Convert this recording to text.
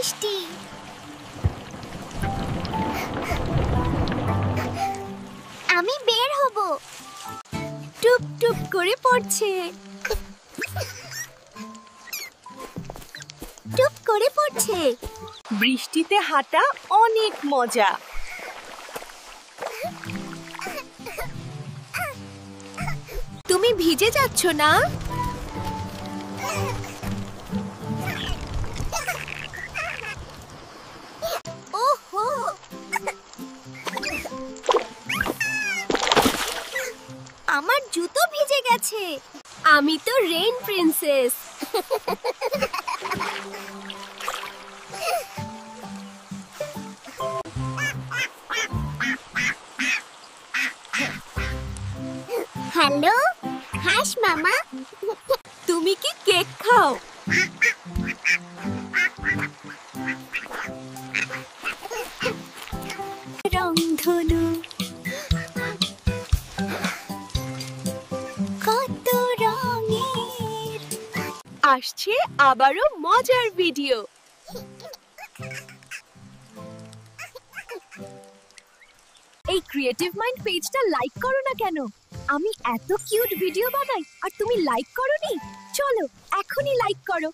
বৃষ্টি। আমি বের হব। টুপ টুপ করে পড়ছে। টুপ করে পড়ছে। বৃষ্টিতে হাঁটা অনেক মজা। তুমি ভিজে যাচ্ছ না? ওহো, আমার জুতো ভিজে গেছে। আমি তো রেইন প্রিন্সেস। হ্যালো হাঁস মামা। তুমি কি কেক খাও? রংধনু কত রঙের। আসছে আবারও মজার ভিডিও। এই ক্রিয়েটিভ মাইন্ড পেজটা লাইক করো না কেন? আমি এত কিউট ভিডিও বানাই আর তুমি লাইক করোনি? চলো এখনই লাইক করো।